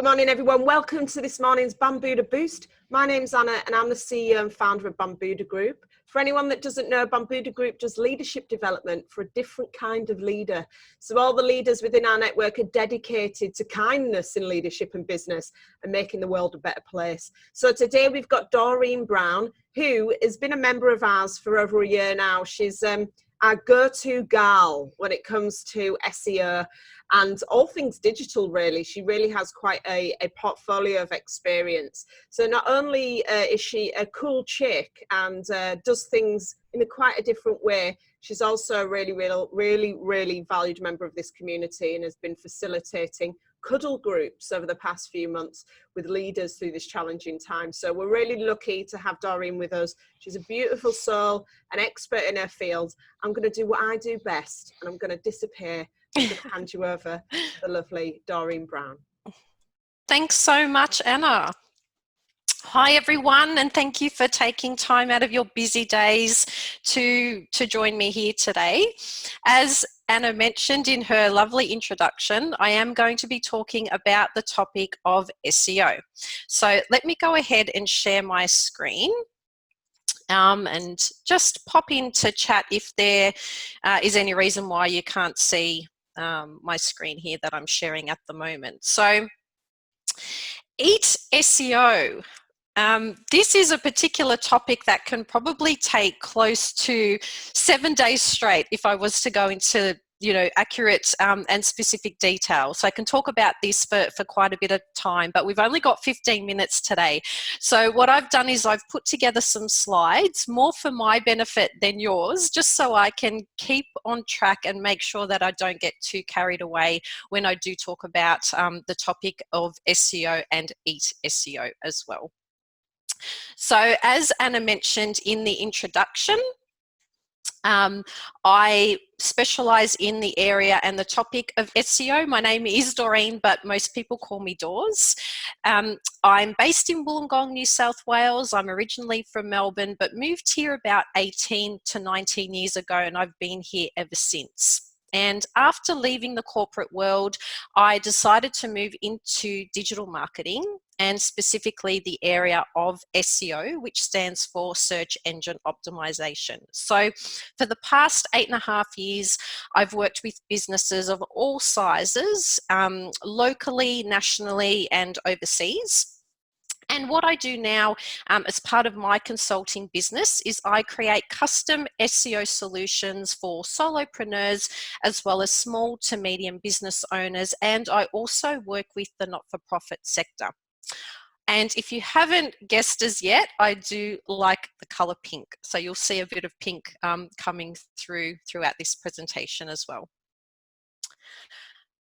Good morning, everyone. Welcome to this morning's Bambuddha Boost. My name's Anna, and I'm the CEO and founder of Bambuddha Group. For anyone that doesn't know, Bambuddha Group does leadership development for a different kind of leader. So all the leaders within our network are dedicated to kindness in leadership and business and making the world a better place. So today we've got Doreen Brown, who has been a member of ours for over a year now. She's our go-to gal when it comes to SEO and all things digital, really. She really has quite a portfolio of experience. So not only is she a cool chick and does things in quite a different way, she's also a really valued member of this community and has been facilitating cuddle groups over the past few months with leaders through this challenging time. So we're really lucky to have Doreen with us. She's a beautiful soul, an expert in her field. I'm going to do what I do best, and I'm going to disappear. I'm going to hand you over to the lovely Doreen Brown. Thanks so much, Anna. Hi everyone, and thank you for taking time out of your busy days to join me here today. As Anna mentioned in her lovely introduction, I am going to be talking about the topic of SEO. So let me go ahead and share my screen and just pop into chat if there is any reason why you can't see my screen here that I'm sharing at the moment. So Eat SEO. This is a particular topic that can probably take close to 7 days straight if I was to go into, accurate and specific detail. So I can talk about this for quite a bit of time, but we've only got 15 minutes today. So what I've done is I've put together some slides, more for my benefit than yours, just so I can keep on track and make sure that I don't get too carried away when I do talk about the topic of SEO and Eat SEO as well. So as Anna mentioned in the introduction, I specialise in the area and the topic of SEO. My name is Doreen, but most people call me Dors. I'm based in Wollongong, New South Wales. I'm originally from Melbourne, but moved here about 18 to 19 years ago, and I've been here ever since. And after leaving the corporate world, I decided to move into digital marketing, and specifically the area of SEO, which stands for search engine optimization. So for the past 8.5 years, I've worked with businesses of all sizes, locally, nationally, and overseas. And what I do now as part of my consulting business is I create custom SEO solutions for solopreneurs as well as small to medium business owners. And I also work with the not-for-profit sector. And if you haven't guessed as yet, I do like the colour pink. So you'll see a bit of pink coming throughout this presentation as well.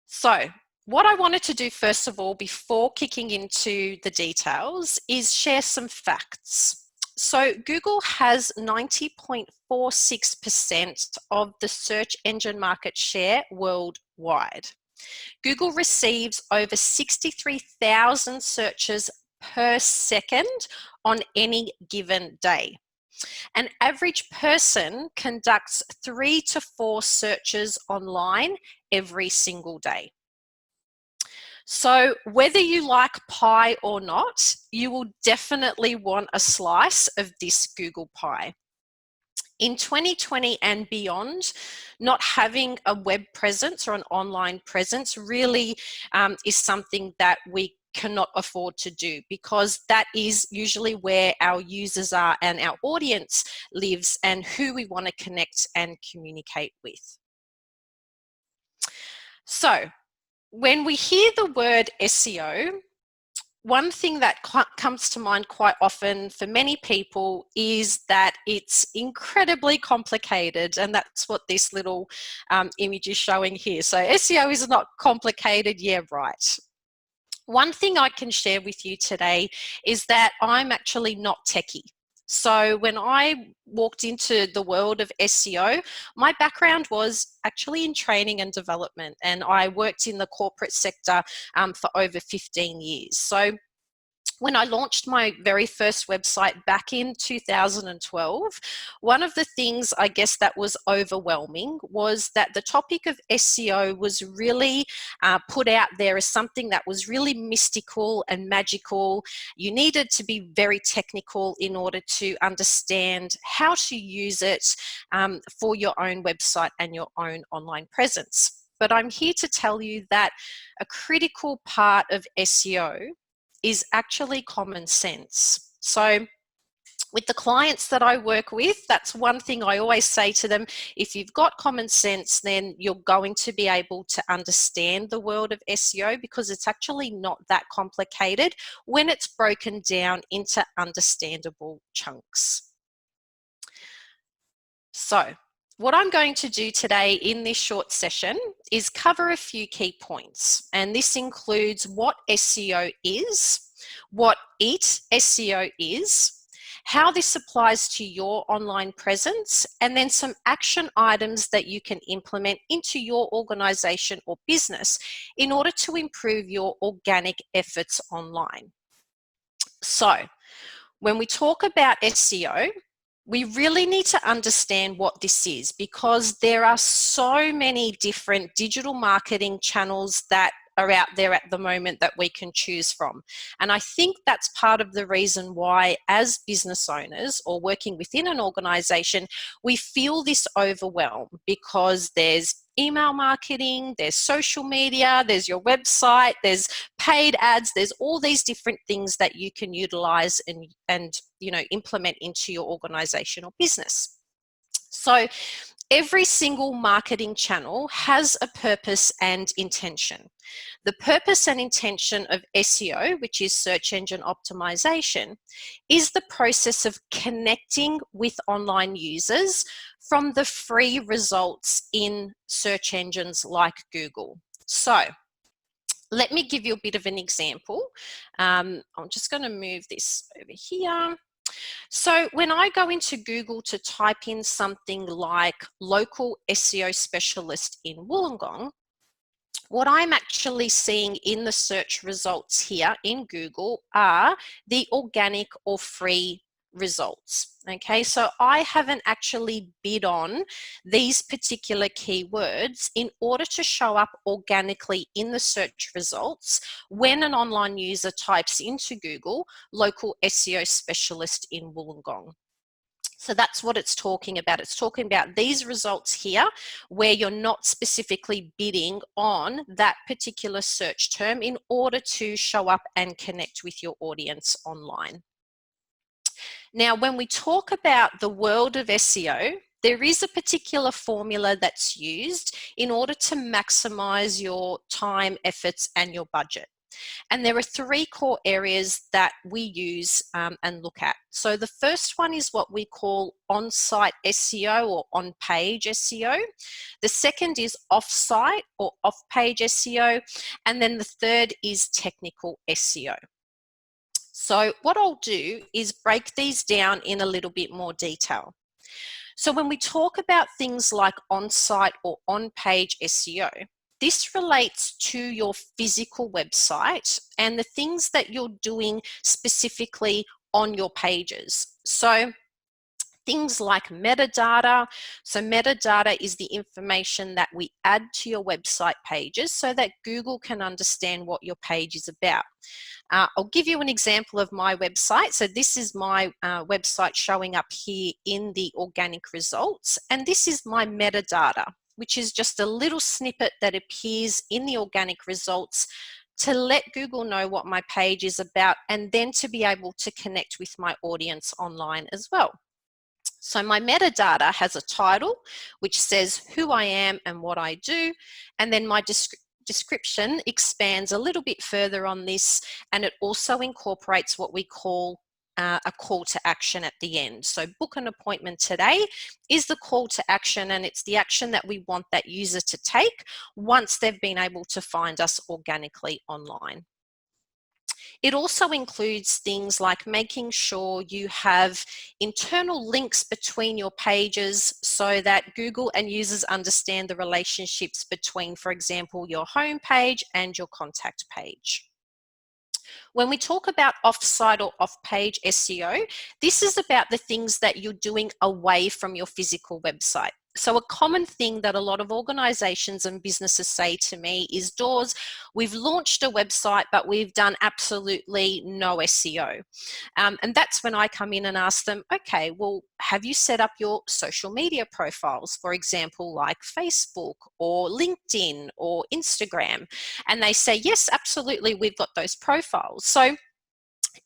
So what I wanted to do first of all, before kicking into the details, is share some facts. So Google has 90.46% of the search engine market share worldwide. Google receives over 63,000 searches per second on any given day. An average person conducts 3 to 4 searches online every single day. So whether you like pie or not, you will definitely want a slice of this Google pie. In 2020 and beyond, not having a web presence or an online presence really is something that we cannot afford to do, because that is usually where our users are and our audience lives and who we want to connect and communicate with. So when we hear the word SEO, one thing that comes to mind quite often for many people is that it's incredibly complicated, and that's what this little image is showing here. So SEO is not complicated, yeah, right. One thing I can share with you today is that I'm actually not techie. So when I walked into the world of SEO, my background was actually in training and development, and I worked in the corporate sector for over 15 years. So when I launched my very first website back in 2012, one of the things I guess that was overwhelming was that the topic of SEO was really put out there as something that was really mystical and magical. You needed to be very technical in order to understand how to use it for your own website and your own online presence. But I'm here to tell you that a critical part of SEO is actually common sense. So with the clients that I work with, that's one thing I always say to them: if you've got common sense, then you're going to be able to understand the world of SEO, because it's actually not that complicated when it's broken down into understandable chunks. So what I'm going to do today in this short session is cover a few key points, and this includes what SEO is, what EAT SEO is, how this applies to your online presence, and then some action items that you can implement into your organization or business in order to improve your organic efforts online. So when we talk about SEO, we really need to understand what this is, because there are so many different digital marketing channels that are out there at the moment that we can choose from. And I think that's part of the reason why, as business owners or working within an organization, we feel this overwhelm, because there's email marketing, there's social media, there's your website, there's paid ads, there's all these different things that you can utilize and implement into your organization or business. So every single marketing channel has a purpose and intention. The purpose and intention of SEO, which is search engine optimization, is the process of connecting with online users from the free results in search engines like Google. So let me give you a bit of an example. I'm just going to move this over here. So when I go into Google to type in something like local SEO specialist in Wollongong, what I'm actually seeing in the search results here in Google are the organic or free results. Okay, so I haven't actually bid on these particular keywords in order to show up organically in the search results when an online user types into Google local SEO specialist in Wollongong. So that's what it's talking about. It's talking about these results here where you're not specifically bidding on that particular search term in order to show up and connect with your audience online. Now, when we talk about the world of SEO, there is a particular formula that's used in order to maximize your time, efforts, and your budget. And there are three core areas that we use and look at. So the first one is what we call on-site SEO or on-page SEO. The second is off-site or off-page SEO. And then the third is technical SEO. So what I'll do is break these down in a little bit more detail. So when we talk about things like on-site or on-page SEO, this relates to your physical website and the things that you're doing specifically on your pages. So things like metadata. So metadata is the information that we add to your website pages so that Google can understand what your page is about. I'll give you an example of my website. So this is my website showing up here in the organic results, and this is my metadata, which is just a little snippet that appears in the organic results to let Google know what my page is about, and then to be able to connect with my audience online as well. So my metadata has a title which says who I am and what I do, and then my description expands a little bit further on this, and it also incorporates what we call a call to action at the end. So book an appointment today is the call to action, and it's the action that we want that user to take once they've been able to find us organically online. It also includes things like making sure you have internal links between your pages so that Google and users understand the relationships between, for example, your home page and your contact page. When we talk about offsite or off-page SEO, this is about the things that you're doing away from your physical website. So a common thing that a lot of organizations and businesses say to me is, Dors, we've launched a website, but we've done absolutely no SEO. And that's when I come in and ask them, okay, well, have you set up your social media profiles, for example, like Facebook or LinkedIn or Instagram? And they say, yes, absolutely, we've got those profiles. So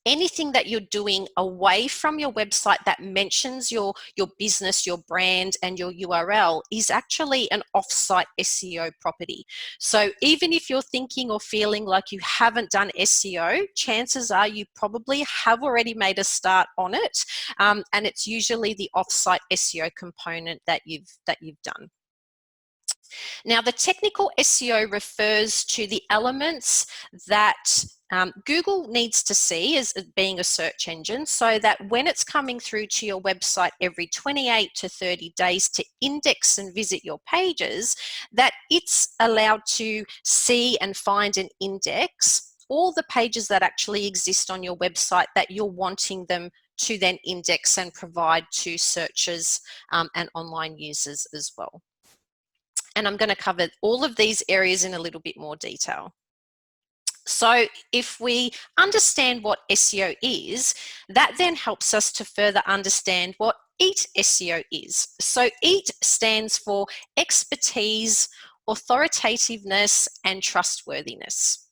anything that you're doing away from your website that mentions your business, your brand, and your URL is actually an offsite SEO property. So even if you're thinking or feeling like you haven't done SEO, chances are you probably have already made a start on it, and it's usually the offsite SEO component that you've done. Now, the technical SEO refers to the elements that Google needs to see as being a search engine, so that when it's coming through to your website every 28 to 30 days to index and visit your pages, that it's allowed to see and find and index all the pages that actually exist on your website that you're wanting them to then index and provide to searchers and online users as well. And I'm going to cover all of these areas in a little bit more detail. So if we understand what SEO is, that then helps us to further understand what EAT SEO is. So EAT stands for expertise, authoritativeness, and trustworthiness.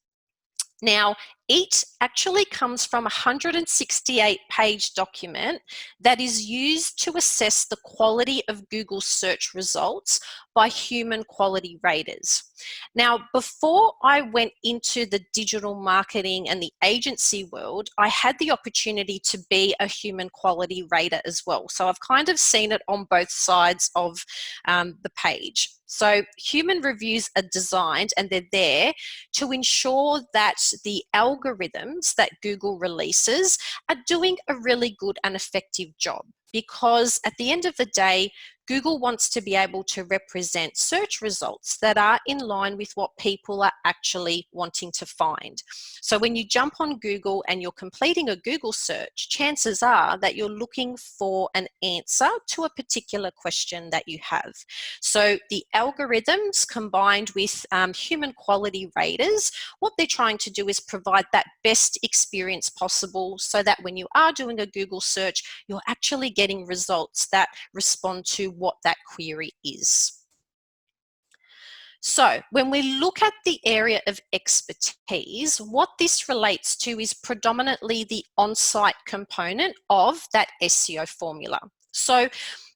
Now, EAT actually comes from a 168-page document that is used to assess the quality of Google search results by human quality raters. Now, before I went into the digital marketing and the agency world, I had the opportunity to be a human quality rater as well. So I've kind of seen it on both sides of the page. So human reviews are designed and they're there to ensure that the algorithms that Google releases are doing a really good and effective job. Because at the end of the day, Google wants to be able to represent search results that are in line with what people are actually wanting to find. So when you jump on Google and you're completing a Google search, chances are that you're looking for an answer to a particular question that you have. So the algorithms combined with human quality raters, what they're trying to do is provide that best experience possible so that when you are doing a Google search, you're actually getting results that respond to what that query is. So when we look at the area of expertise, what this relates to is predominantly the on-site component of that SEO formula. So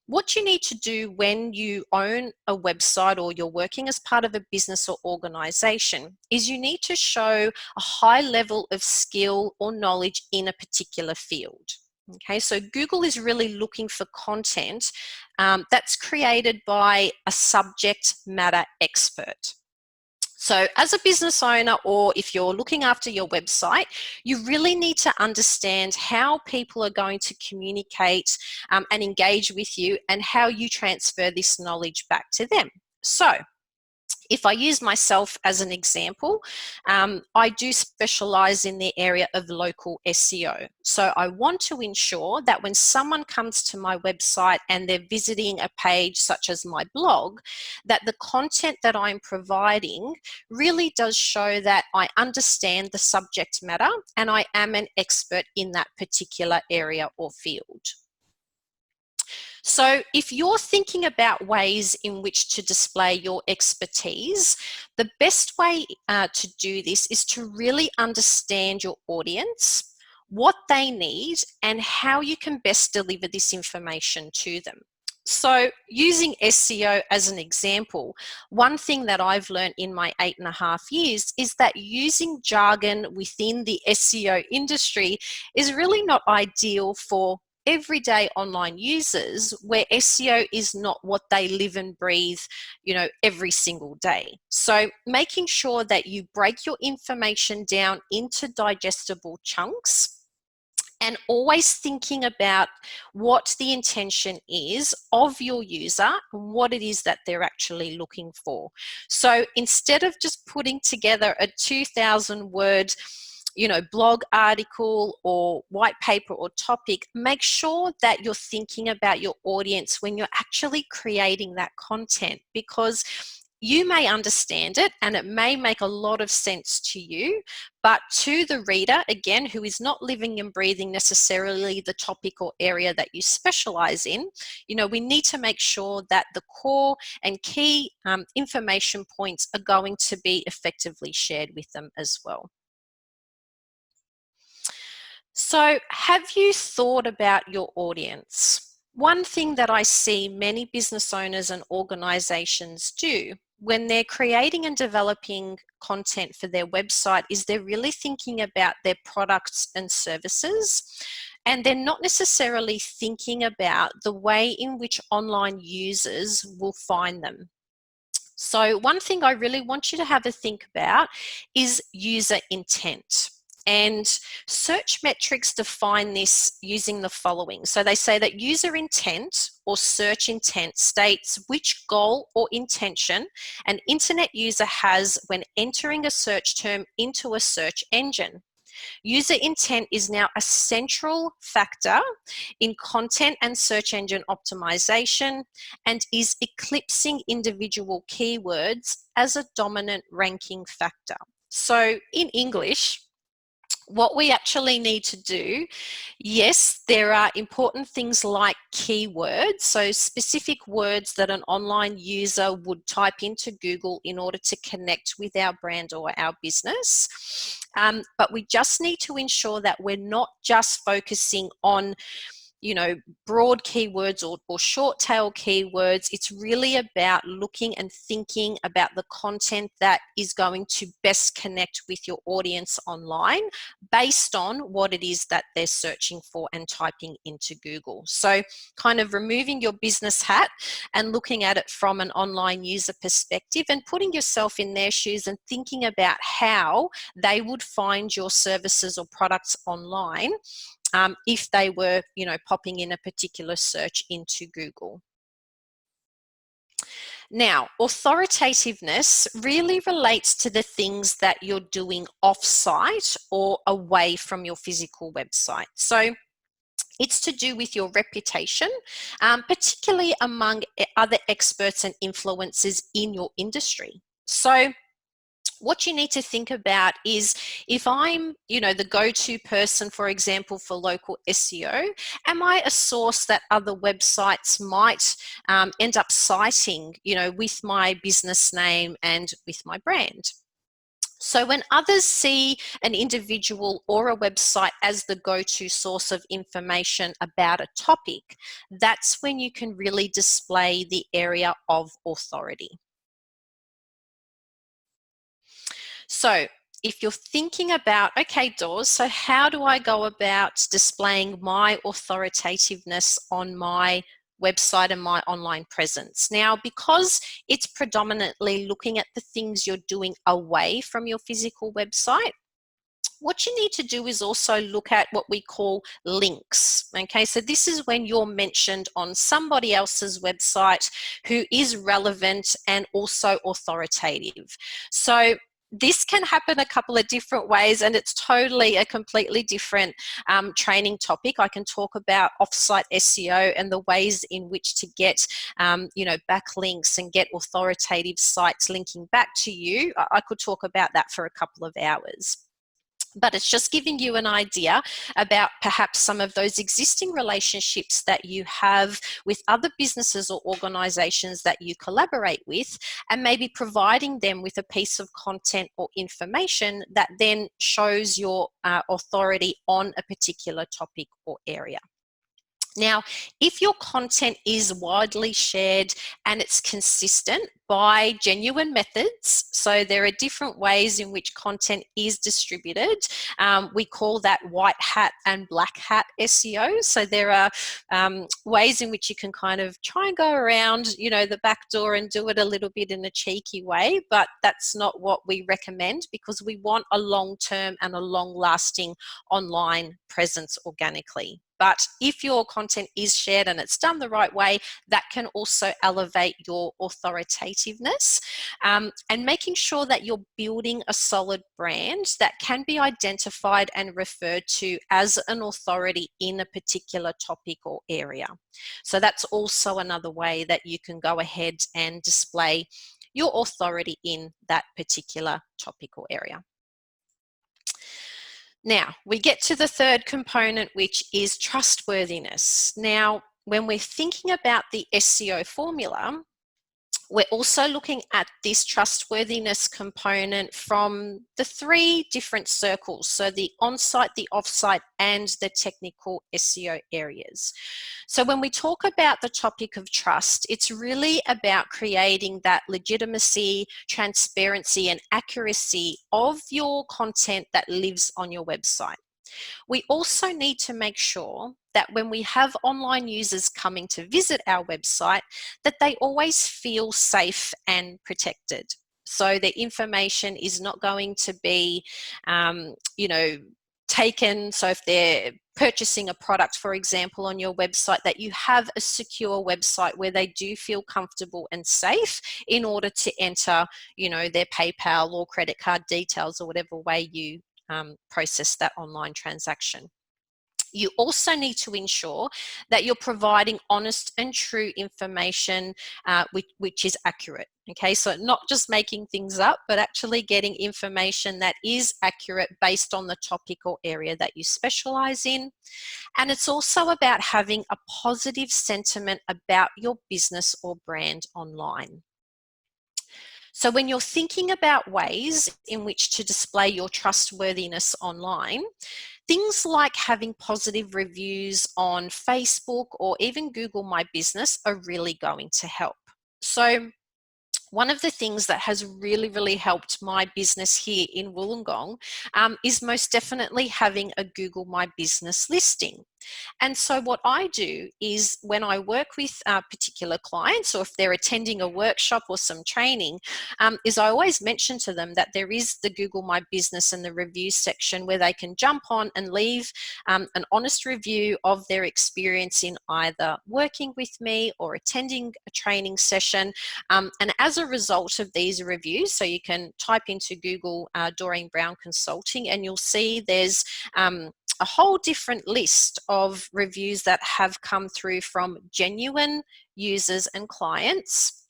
what you need to do when you own a website or you're working as part of a business or organization is you need to show a high level of skill or knowledge in a particular field. Okay, so Google is really looking for content that's created by a subject matter expert. So as a business owner, or if you're looking after your website, you really need to understand how people are going to communicate and engage with you and how you transfer this knowledge back to them. So if I use myself as an example, I do specialize in the area of local SEO. So I want to ensure that when someone comes to my website and they're visiting a page such as my blog, that the content that I'm providing really does show that I understand the subject matter and I am an expert in that particular area or field. So if you're thinking about ways in which to display your expertise, the best way to do this is to really understand your audience, what they need, and how you can best deliver this information to them. So using SEO as an example, one thing that I've learned in my 8.5 years is that using jargon within the SEO industry is really not ideal for everyday online users where SEO is not what they live and breathe, every single day. So making sure that you break your information down into digestible chunks and always thinking about what the intention is of your user and what it is that they're actually looking for. So instead of just putting together a 2,000 word blog article or white paper or topic, make sure that you're thinking about your audience when you're actually creating that content, because you may understand it and it may make a lot of sense to you, but to the reader, again, who is not living and breathing necessarily the topic or area that you specialize in, we need to make sure that the core and key information points are going to be effectively shared with them as well. So, have you thought about your audience? One thing that I see many business owners and organizations do when they're creating and developing content for their website is they're really thinking about their products and services, and they're not necessarily thinking about the way in which online users will find them. So one thing I really want you to have a think about is user intent. And search metrics define this using the following. So they say that user intent or search intent states which goal or intention an internet user has when entering a search term into a search engine. User intent is now a central factor in content and search engine optimization and is eclipsing individual keywords as a dominant ranking factor. So in English, what we actually need to do, yes, there are important things like keywords, so specific words that an online user would type into Google in order to connect with our brand or our business. But we just need to ensure that we're not just focusing on broad keywords or short tail keywords. It's really about looking and thinking about the content that is going to best connect with your audience online based on what it is that they're searching for and typing into Google. So kind of removing your business hat and looking at it from an online user perspective and putting yourself in their shoes and thinking about how they would find your services or products online if they were, popping in a particular search into Google. Now, authoritativeness really relates to the things that you're doing off-site or away from your physical website. So it's to do with your reputation, particularly among other experts and influencers in your industry. So what you need to think about is, if I'm, the go-to person, for example, for local SEO, am I a source that other websites might end up citing, with my business name and with my brand? So when others see an individual or a website as the go-to source of information about a topic, that's when you can really display the area of authority. So if you're thinking about, okay, Dawes, so how do I go about displaying my authoritativeness on my website and my online presence? Now, because it's predominantly looking at the things you're doing away from your physical website, what you need to do is also look at what we call links. Okay, so this is when you're mentioned on somebody else's website who is relevant and also authoritative. So this can happen a couple of different ways, and it's totally a completely different training topic. I can talk about offsite SEO and the ways in which to get, backlinks and get authoritative sites linking back to you. I could talk about that for a couple of hours. But it's just giving you an idea about perhaps some of those existing relationships that you have with other businesses or organizations that you collaborate with, and maybe providing them with a piece of content or information that then shows your authority on a particular topic or area. Now, if your content is widely shared and it's consistent by genuine methods, so there are different ways in which content is distributed. We call that white hat and black hat SEO. So there are ways in which you can kind of try and go around, the back door and do it a little bit in a cheeky way, but that's not what we recommend, because we want a long-term and a long-lasting online presence organically. But if your content is shared and it's done the right way, that can also elevate your authoritativeness, and making sure that you're building a solid brand that can be identified and referred to as an authority in a particular topic or area. So that's also another way that you can go ahead and display your authority in that particular topic or area. Now, we get to the third component, which is trustworthiness. Now, when we're thinking about the SEO formula, we're also looking at this trustworthiness component from the three different circles. So the on-site, the off-site, and the technical SEO areas. So when we talk about the topic of trust, it's really about creating that legitimacy, transparency, and accuracy of your content that lives on your website. We also need to make sure that when we have online users coming to visit our website, that they always feel safe and protected. So the information is not going to be, taken. So if they're purchasing a product, for example, on your website, that you have a secure website where they do feel comfortable and safe in order to enter, their PayPal or credit card details or whatever way you process that online transaction. You also need to ensure that you're providing honest and true information which is accurate. Okay, so not just making things up, but actually getting information that is accurate based on the topic or area that you specialize in. And it's also about having a positive sentiment about your business or brand online. So when you're thinking about ways in which to display your trustworthiness online, things like having positive reviews on Facebook or even Google My Business are really going to help. So one of the things that has really helped my business here in Wollongong is most definitely having a Google My Business listing. And so what I do is when I work with particular clients, or if they're attending a workshop or some training, is I always mention to them that there is the Google My Business and the review section where they can jump on and leave an honest review of their experience in either working with me or attending a training session. And as a result of these reviews, so you can type into Google Doreen Brown Consulting and you'll see there's a whole different list of reviews that have come through from genuine users and clients.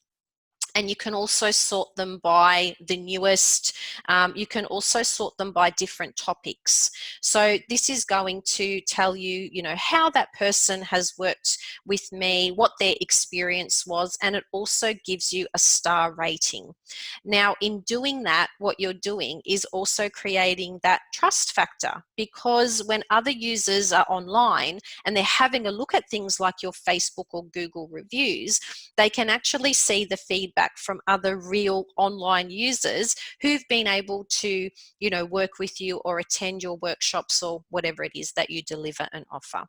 And you can also sort them by the newest. You can also sort them by different topics. So this is going to tell you, how that person has worked with me, what their experience was, and it also gives you a star rating. Now, in doing that, what you're doing is also creating that trust factor, because when other users are online and they're having a look at things like your Facebook or Google reviews, they can actually see the feedback from other real online users who've been able to, work with you or attend your workshops or whatever it is that you deliver and offer.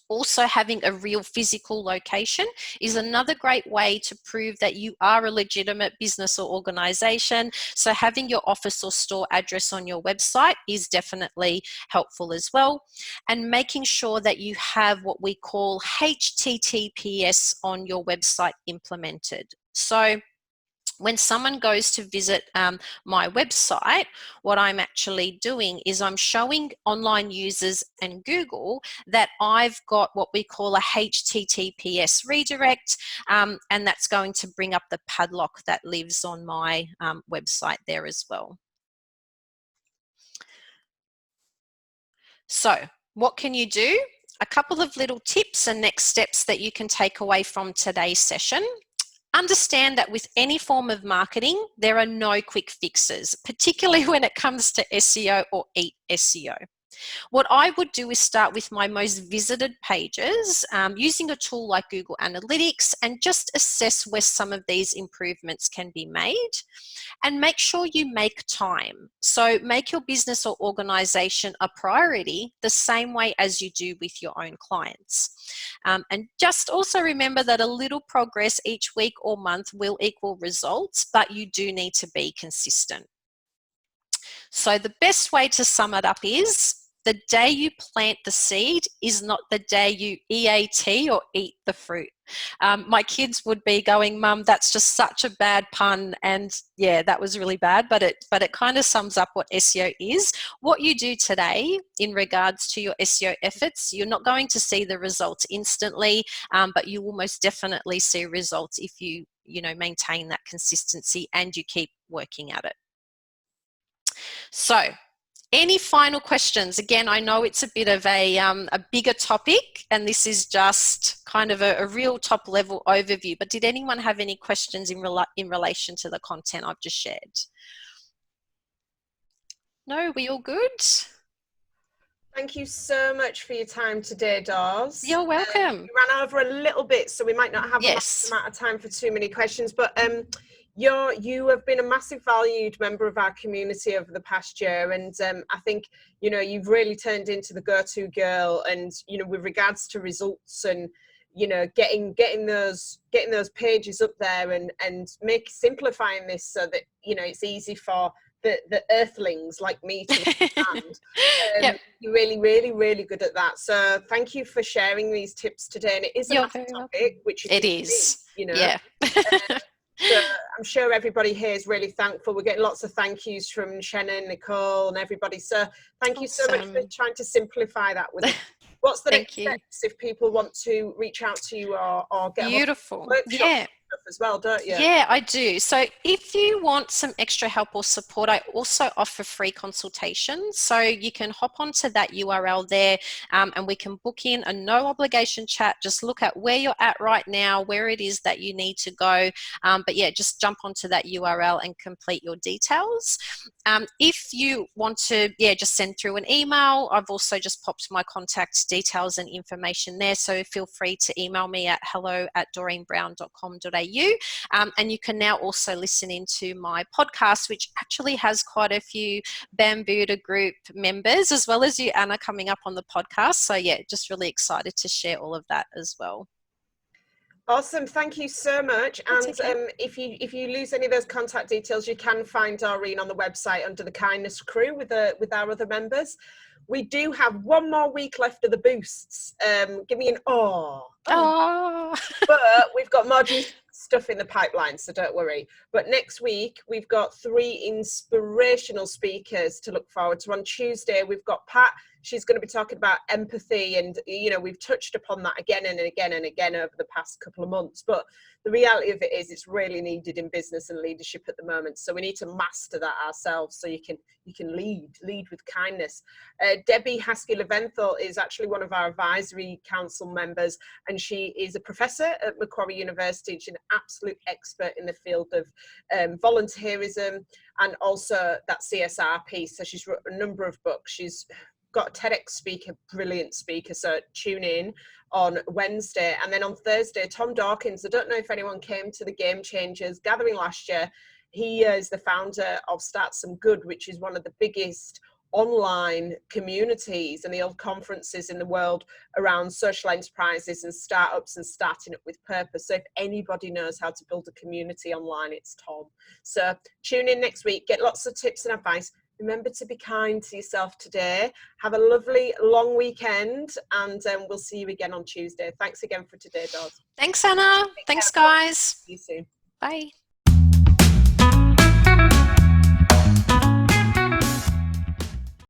Also, having a real physical location is another great way to prove that you are a legitimate business or organization. So having your office or store address on your website is definitely helpful as well. And making sure that you have what we call HTTPS on your website implemented. So when someone goes to visit my website, what I'm actually doing is I'm showing online users and Google that I've got what we call a HTTPS redirect, and that's going to bring up the padlock that lives on my website there as well. So what can you do? A couple of little tips and next steps that you can take away from today's session. Understand that with any form of marketing, there are no quick fixes, particularly when it comes to SEO or Eat SEO. What I would do is start with my most visited pages using a tool like Google Analytics and just assess where some of these improvements can be made, and make sure you make time. So make your business or organization a priority the same way as you do with your own clients. And just also remember that a little progress each week or month will equal results, but you do need to be consistent. So the best way to sum it up is the day you plant the seed is not the day you EAT or eat the fruit. My kids would be going, Mum, that's just such a bad pun. And yeah, that was really bad, but it kind of sums up what SEO is. What you do today in regards to your SEO efforts, you're not going to see the results instantly, but you will most definitely see results if you maintain that consistency and you keep working at it. So, any final questions? Again, I know it's a bit of a bigger topic, and this is just kind of a real top level overview, but did anyone have any questions in relation to the content I've just shared? No, we all good? Thank you so much for your time today, Dawes. You're welcome. We ran over a little bit, so we might not have a massive amount of time for too many questions, but you have been a massive valued member of our community over the past year, and I think you've really turned into the go-to girl, and with regards to results and getting those pages up there and simplifying this so that it's easy for the earthlings like me to understand. Yep. You're really, really, really good at that. So thank you for sharing these tips today. And it is a massive topic, which it is. Yeah. So I'm sure everybody here is really thankful. We're getting lots of thank yous from Shannon, Nicole, and everybody. So thank you so much for trying to simplify that with us. What's the next steps if people want to reach out to you or get Beautiful. workshops as well, don't you? Yeah, I do. So if you want some extra help or support, I also offer free consultations. So you can hop onto that URL there and we can book in a no obligation chat. Just look at where you're at right now, where it is that you need to go. But yeah, just jump onto that URL and complete your details. If you want to, just send through an email. I've also just popped my contact details and information there. So feel free to email me at hello@doreenbrown.com.au. And you can now also listen into my podcast, which actually has quite a few Bambuddha group members, as well as you, Anna, coming up on the podcast. So yeah, just really excited to share all of that as well. Awesome, thank you so much. And if you lose any of those contact details, you can find Doreen on the website under the Kindness Crew with our other members. We do have one more week left of the boosts. Give me an but we've got more stuff in the pipeline, so don't worry. But next week we've got 3 inspirational speakers to look forward to. On Tuesday we've got Pat. She's going to be talking about empathy, and we've touched upon that again and again and again over the past couple of months, but the reality of it is it's really needed in business and leadership at the moment, so we need to master that ourselves so you can lead with kindness. Debbie Haskell-Leventhal is actually one of our advisory council members, and she is a professor at Macquarie University. She's an absolute expert in the field of volunteerism and also that CSR piece. So she's wrote a number of books. She's got a TEDx speaker, brilliant speaker, so tune in on Wednesday. And then on Thursday, Tom Dawkins, I don't know if anyone came to the Game Changers gathering last year. He is the founder of Start Some Good, which is one of the biggest online communities and the old conferences in the world around social enterprises and startups and starting up with purpose. So if anybody knows how to build a community online, it's Tom. So tune in next week, get lots of tips and advice. Remember to be kind to yourself today. Have a lovely long weekend, and we'll see you again on Tuesday. Thanks again for today, Dawes. Thanks, Anna. Thanks, guys. See you soon. Bye.